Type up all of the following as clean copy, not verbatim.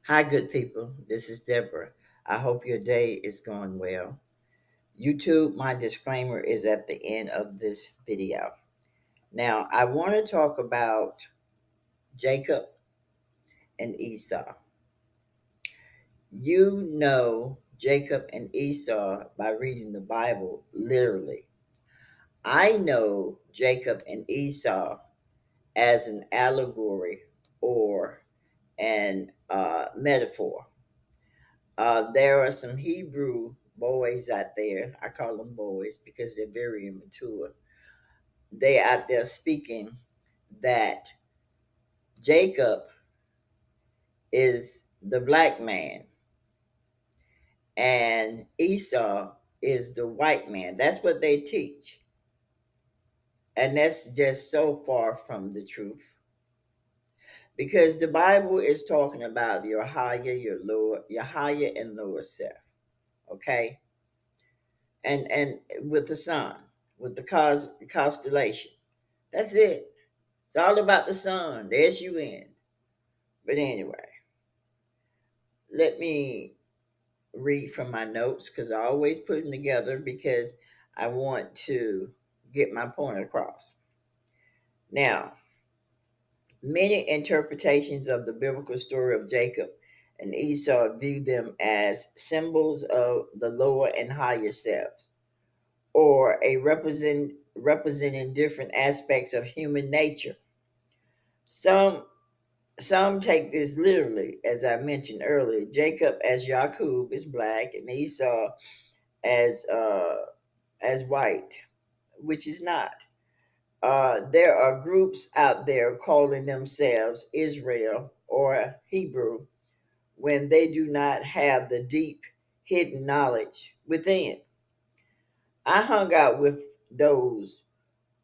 Hi, good people. This is Deborah. I hope your day is going well. YouTube, my disclaimer is at the end of this video. Now, I want to talk about Jacob and Esau. You know Jacob and Esau by reading the Bible literally. I know Jacob and Esau as an allegory or an metaphor. There are some Hebrew boys out there. I call them boys because they're very immature. They out there speaking that Jacob is the black man and Esau is the white man. That's what they teach. And that's just so far from the truth. Because the Bible is talking about your higher, your lower, your higher and lower self. Okay? And with the sun, with the constellation. That's it. It's all about the sun, the sun. But anyway, let me read from my notes because I always put them together because I want to get my point across. Now, many interpretations of the biblical story of Jacob and Esau view them as symbols of the lower and higher selves, or representing different aspects of human nature. Some Some take this literally, as I mentioned earlier. Jacob as Yacob is black, and Esau as white, which is not. There are groups out there calling themselves Israel or Hebrew when they do not have the deep hidden knowledge within. I hung out with those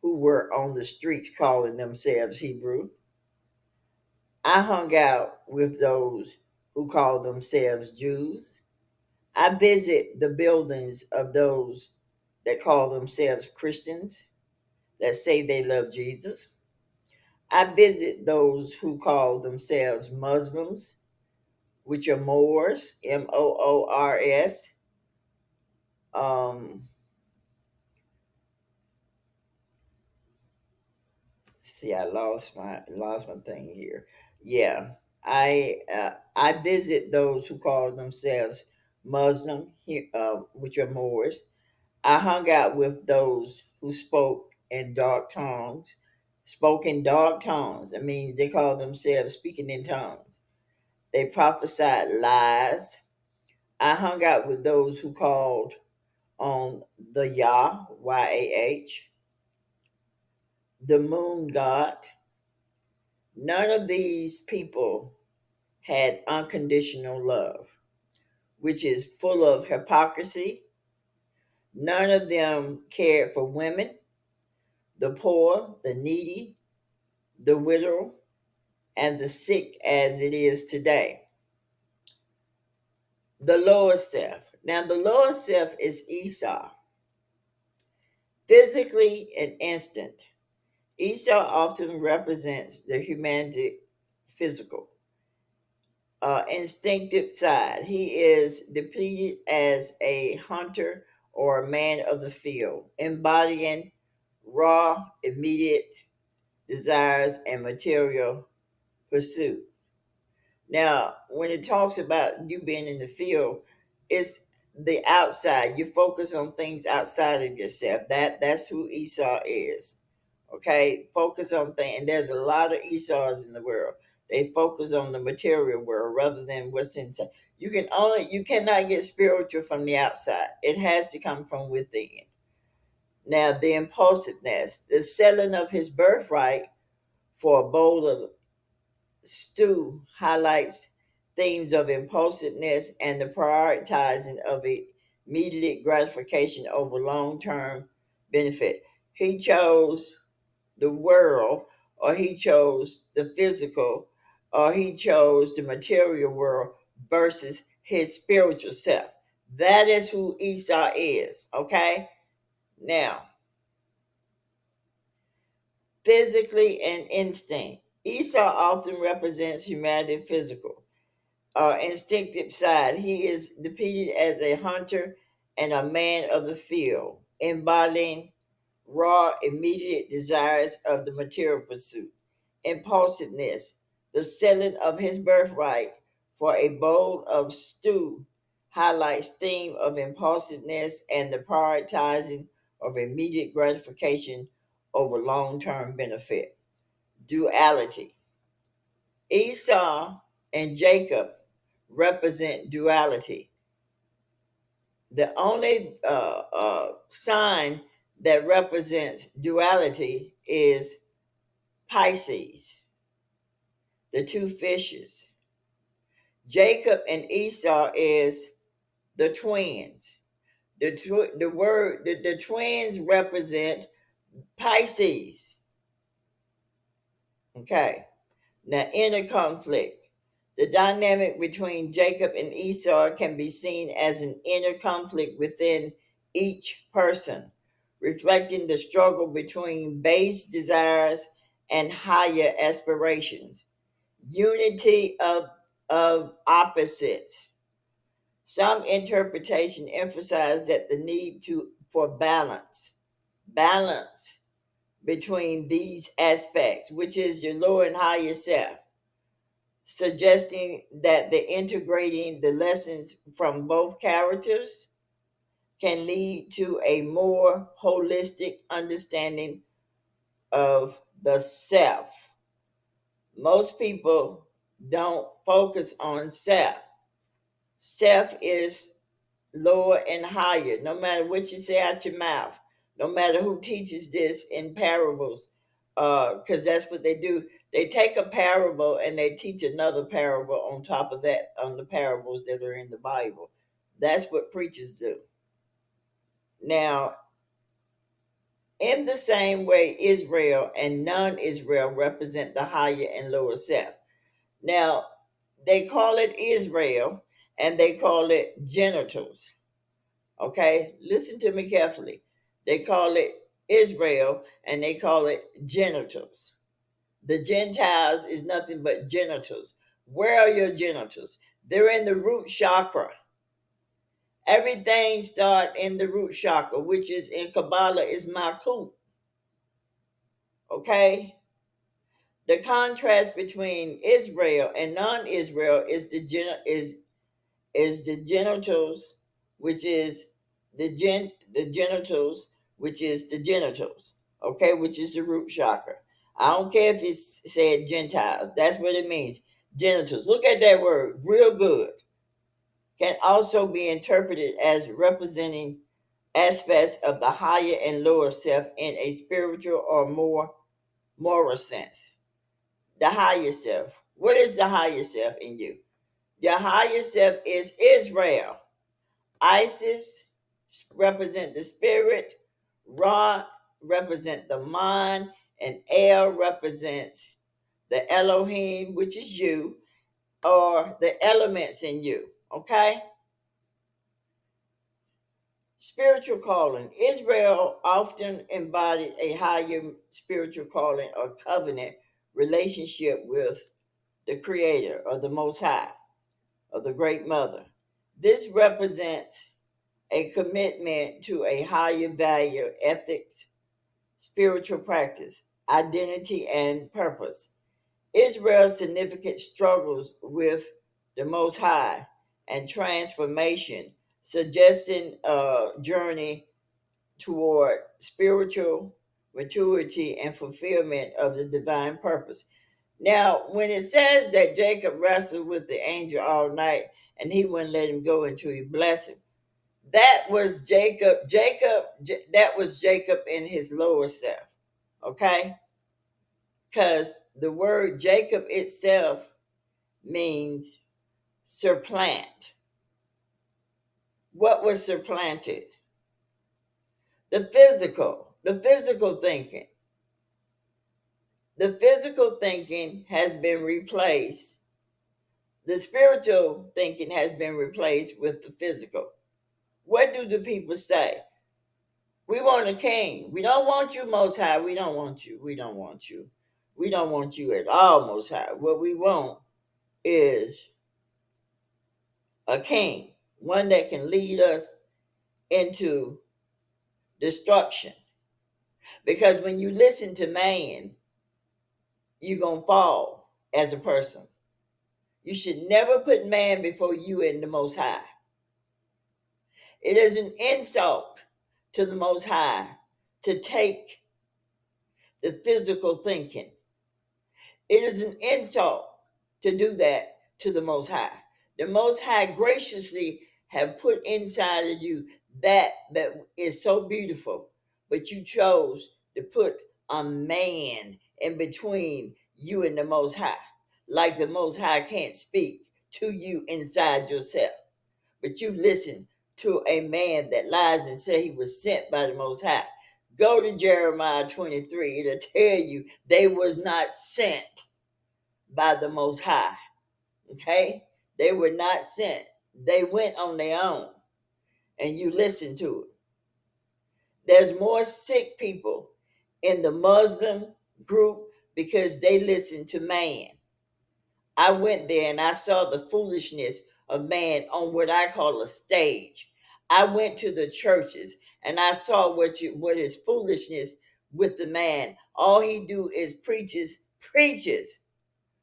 who were on the streets calling themselves Hebrew. I hung out with those who call themselves Jews. I visit the buildings of those that call themselves Christians, that say they love Jesus. I visit those who call themselves Muslims, which are Moors, Moors. Um, see, I lost my thing here. Yeah, I visit those who call themselves Muslim, which are Moors. I hung out with those who spoke in dark tongues. I mean, they call themselves speaking in tongues. They prophesied lies. I hung out with those who called on the Yah, the moon god. None of these people had unconditional love, which is full of hypocrisy. None of them cared for women, the poor, the needy, the widow, and the sick as it is today. The lower self. Now, the lower self is Esau, physically an instant. Esau often represents the humanity physical, instinctive side. He is depicted as a hunter or a man of the field, embodying raw, immediate desires and material pursuit. Now, when it talks about you being in the field, it's the outside. You focus on things outside of yourself. That's who Esau is. Okay, focus on things. And there's a lot of Esau's in the world. They focus on the material world rather than what's inside. You cannot get spiritual from the outside. It has to come from within. Now, the impulsiveness, the selling of his birthright for a bowl of stew highlights themes of impulsiveness and the prioritizing of immediate gratification over long term benefit. He chose the world, or he chose the physical, or he chose the material world versus his spiritual self. That is who Esau is, okay? Now, physically and instinct. Esau often represents humanity physical. instinctive side. He is depicted as a hunter and a man of the field, embodying raw, immediate desires of the material pursuit. Impulsiveness, the selling of his birthright for a bowl of stew, highlights theme of impulsiveness and the prioritizing of immediate gratification over long-term benefit. Duality. Esau and Jacob represent duality. The only sign that represents duality is Pisces, the two fishes. Jacob and Esau is the twins. The twins represent Pisces. Okay. Now, inner conflict. The dynamic between Jacob and Esau can be seen as an inner conflict within each person, reflecting the struggle between base desires and higher aspirations. Unity of opposites. Some interpretation emphasize that the need for balance between these aspects, which is your lower and higher self, suggesting that the integrating the lessons from both characters can lead to a more holistic understanding of the self. Most people don't focus on self. Self is lower and higher, no matter what you say out your mouth, no matter who teaches this in parables, because that's what they do. They take a parable and they teach another parable on top of that, on the parables that are in the Bible. That's what preachers do. Now, in the same way, Israel and non Israel represent the higher and lower self. Now, they call it Israel and they call it genitals. Okay, listen to me carefully. They call it Israel and they call it genitals. The Gentiles is nothing but genitals. Where are your genitals? They're in the root chakra. Everything starts in the root chakra, which is in Kabbalah is Malkut. Okay? The contrast between Israel and non-Israel is the genitals, which is the genitals, which is the genitals, okay, which is the root chakra. I don't care if it's said Gentiles. That's what it means. Genitals. Look at that word, real good. Can also be interpreted as representing aspects of the higher and lower self in a spiritual or more moral sense. The higher self. What is the higher self in you? The higher self is Israel. Isis represent the spirit, Ra represent the mind, and El represents the Elohim, which is you, or the elements in you. Okay? Spiritual calling. Israel often embodied a higher spiritual calling or covenant relationship with the Creator or the Most High or the Great Mother. This represents a commitment to a higher value, ethics, spiritual practice, identity, and purpose. Israel's significant struggles with the Most High and transformation, suggesting a journey toward spiritual maturity and fulfillment of the divine purpose. Now, when it says that Jacob wrestled with the angel all night and he wouldn't let him go until he blessed him, that was that was Jacob in his lower self. Okay? Because the word Jacob itself means surplant. What was supplanted? The physical thinking. The physical thinking has been replaced. The spiritual thinking has been replaced with the physical. What do the people say? We want a king. We don't want you, Most High. We don't want you. We don't want you. We don't want you at all, Most High. What we want is a king, one that can lead us into destruction. Because when you listen to man, you're going to fall as a person. You should never put man before you and the Most High. It is an insult to the Most High to take the physical thinking. It is an insult to do that to the Most High. The Most High graciously have put inside of you that is so beautiful, but you chose to put a man in between you and the Most High. Like the Most High can't speak to you inside yourself, but you listen to a man that lies and say he was sent by the Most High. Go to Jeremiah 23. It'll tell you they was not sent by the Most High. Okay? They were not sent. They went on their own. And you listen to it. There's more sick people in the Muslim group because they listen to man. I went there and I saw the foolishness of man on what I call a stage. I went to the churches and I saw what is foolishness with the man. All he do is preaches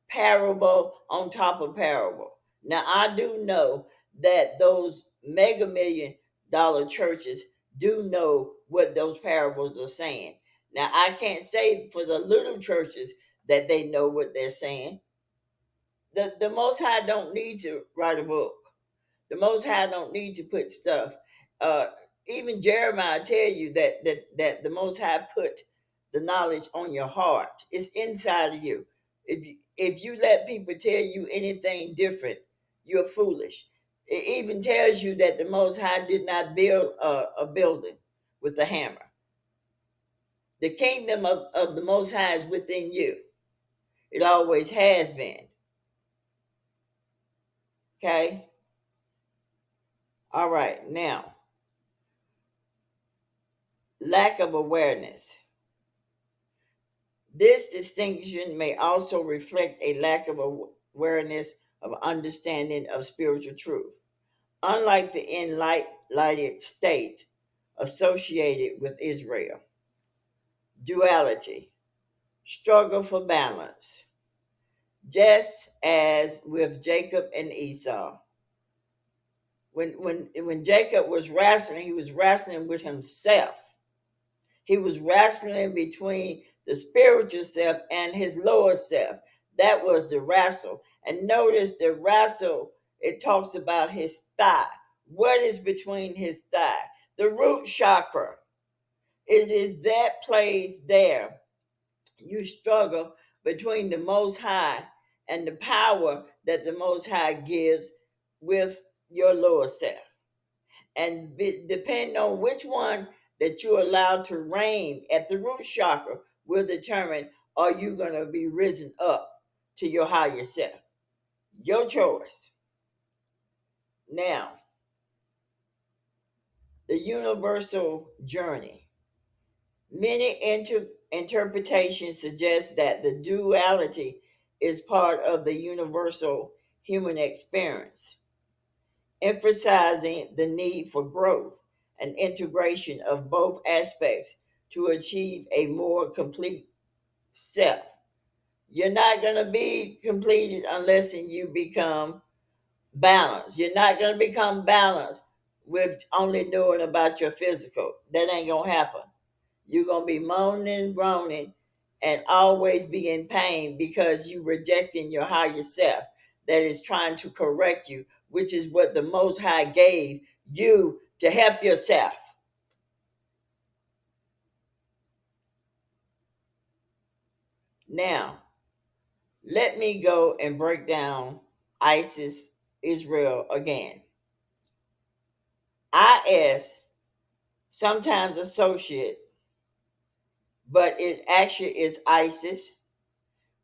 parable on top of parable. Now I do know that those mega $1 million churches do know what those parables are saying. Now I can't say for the little churches that they know what they're saying. The Most High don't need to write a book. The Most High don't need to put stuff. Uh, Even Jeremiah tell you that the Most High put the knowledge on your heart. It's inside of you. If you let people tell you anything different, you're foolish. It even tells you that the Most High did not build a building with a hammer. The kingdom of the Most High is within you. It always has been. Okay? All right, now, lack of awareness. This distinction may also reflect a lack of awareness of understanding of spiritual truth. Unlike the enlightened state associated with Israel, duality, struggle for balance, just as with Jacob and Esau. When Jacob was wrestling, he was wrestling with himself. He was wrestling between the spiritual self and his lower self. That was the wrestle. And notice the wrestle, it talks about his thigh. What is between his thigh? The root chakra. It is that place there. You struggle between the Most High and the power that the Most High gives with your lower self. And depending on which one that you allow to reign at the root chakra will determine, are you going to be risen up to your higher self. Your choice. Now, the universal journey. Many interpretations suggest that the duality is part of the universal human experience, emphasizing the need for growth and integration of both aspects to achieve a more complete self. You're not going to be completed unless you become balanced. You're not going to become balanced with only knowing about your physical. That ain't going to happen. You're going to be moaning and groaning and always be in pain because you rejecting your higher self that is trying to correct you, which is what the Most High gave you to help yourself. Now, let me go and break down ISIS Israel again. IS, sometimes associate, but it actually is Isis,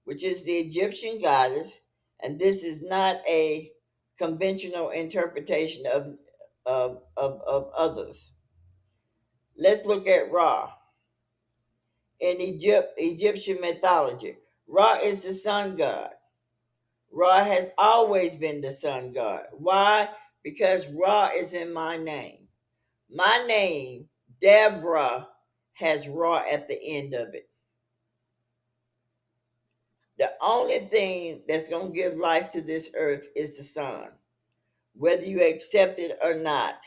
which is the Egyptian goddess, and this is not a conventional interpretation of others. Let's look at Ra. In Egyptian mythology, Ra is the sun god. Ra has always been the sun god. Why? because Ra is in my name. My name, Deborah, has Ra at the end of it. The only thing that's going to give life to this earth is the sun, whether you accept it or not.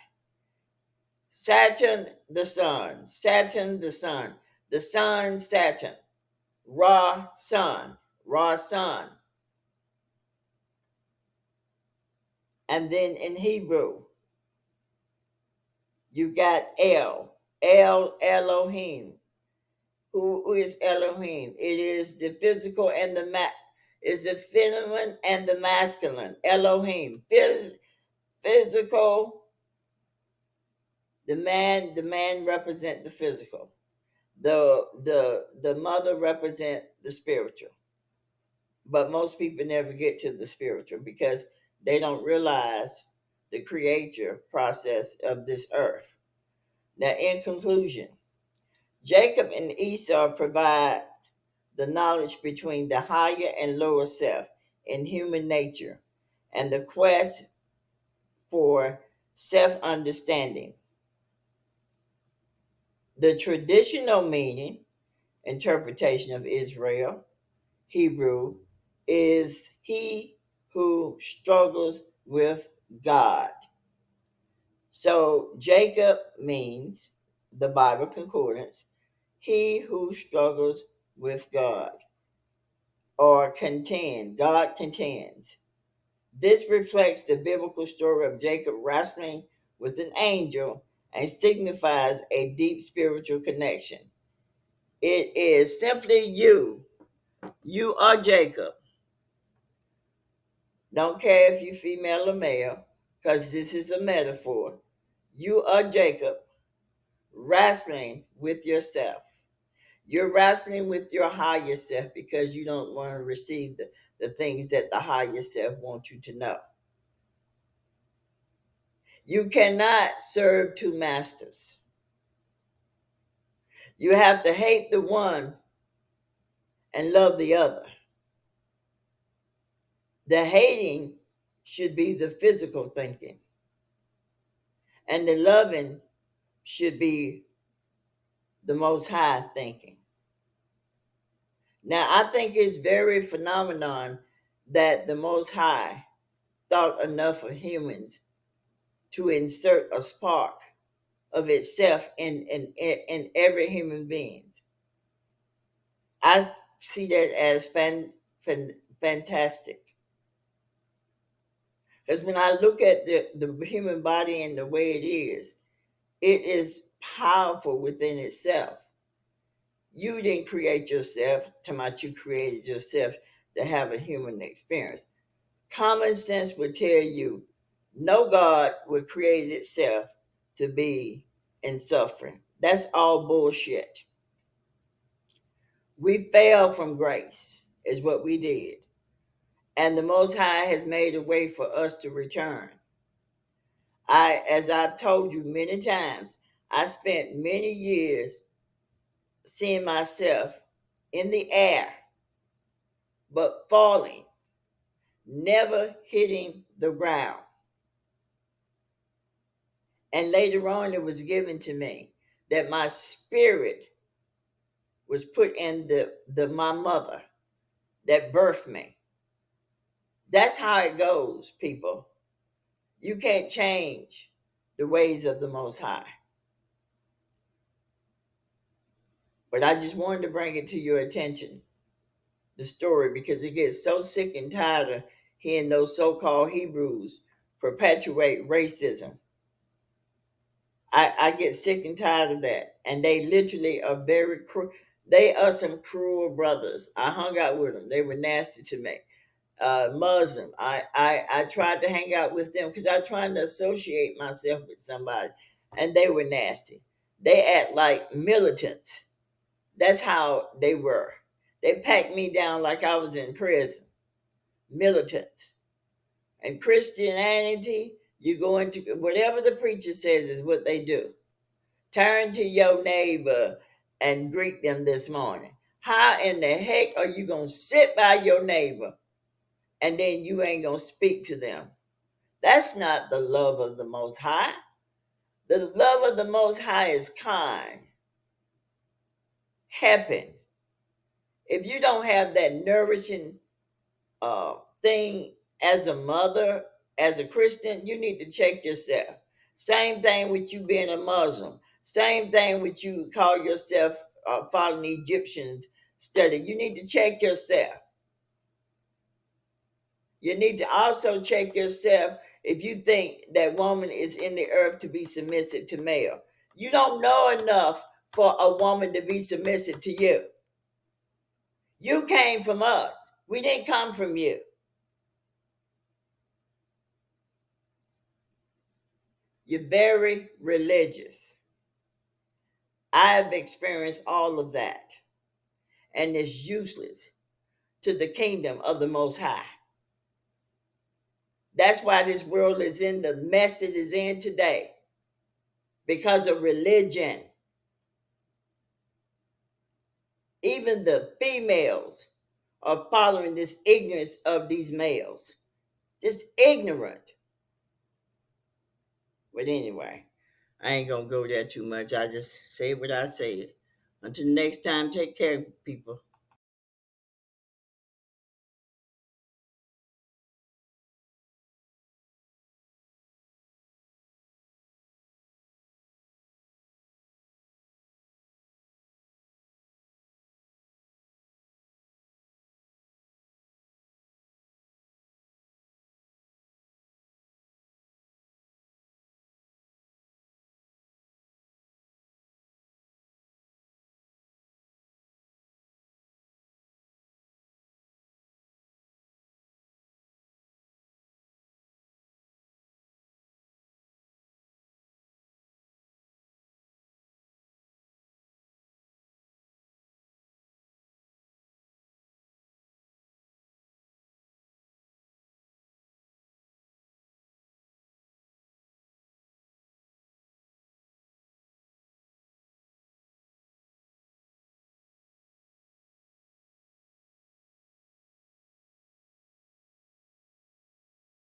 Saturn, the sun. Saturn, the sun. The sun, Saturn. Ra, sun. Ra, sun. And then in Hebrew, you got El. El, Elohim. Who is Elohim? It is the physical and the is the feminine and the masculine. Elohim. Physical. The man represent the physical. The mother represent the spiritual. But most people never get to the spiritual because they don't realize the creator process of this earth. Now, in conclusion, Jacob and Esau provide the knowledge between the higher and lower self in human nature and the quest for self understanding. The traditional meaning, interpretation of Israel, Hebrew, is he who struggles with God. So Jacob means, the Bible concordance, he who struggles with God or contend. God contends. This reflects the biblical story of Jacob wrestling with an angel and signifies a deep spiritual connection. It is simply you. You are Jacob. Don't care if you're female or male, because this is a metaphor. You are Jacob wrestling with yourself. You're wrestling with your higher self because you don't want to receive the things that the higher self wants you to know. You cannot serve two masters. You have to hate the one and love the other. The hating should be the physical thinking, and the loving should be the most high thinking. Now, I think it's very phenomenon that the Most High thought enough of humans to insert a spark of itself in every human being. I see that as fantastic. Because when I look at the human body and the way it is powerful within itself. You didn't create yourself, to much you created yourself to have a human experience. Common sense would tell you no God would create itself to be in suffering. That's all bullshit. We fell from grace, is what we did. And the Most High has made a way for us to return. As I've told you many times, I spent many years seeing myself in the air, but falling, never hitting the ground. And later on, it was given to me that my spirit was put in the my mother that birthed me. That's how it goes, people. You can't change the ways of the Most High. But I just wanted to bring it to your attention, the story, because it gets so sick and tired of hearing those so-called Hebrews perpetuate racism. I get sick and tired of that. And they literally are very cruel. They are some cruel brothers. I hung out with them. They were nasty to me. Muslim. I tried to hang out with them because I tried to associate myself with somebody, and they were nasty. They act like militants. That's how they were. They packed me down like I was in prison. Militants. And Christianity, you go into whatever the preacher says is what they do. Turn to your neighbor and greet them this morning. How in the heck are you going to sit by your neighbor and then you ain't going to speak to them? That's not the love of the Most High. The love of the Most High is kind, helping. If you don't have that nourishing thing as a mother, as a Christian, you need to check yourself. Same thing with you being a Muslim. Same thing with you call yourself following Egyptians study. You need to check yourself. You need to also check yourself if you think that woman is in the earth to be submissive to male. You don't know enough for a woman to be submissive to you. You came from us. We didn't come from you. You're very religious. I've experienced all of that, and it's useless to the kingdom of the Most High. That's why this world is in the mess it is in today because of religion. Even the females are following this ignorance of these males. Just ignorant. But anyway, I ain't gonna go there too much. I just say what I say. Until next time, take care, people.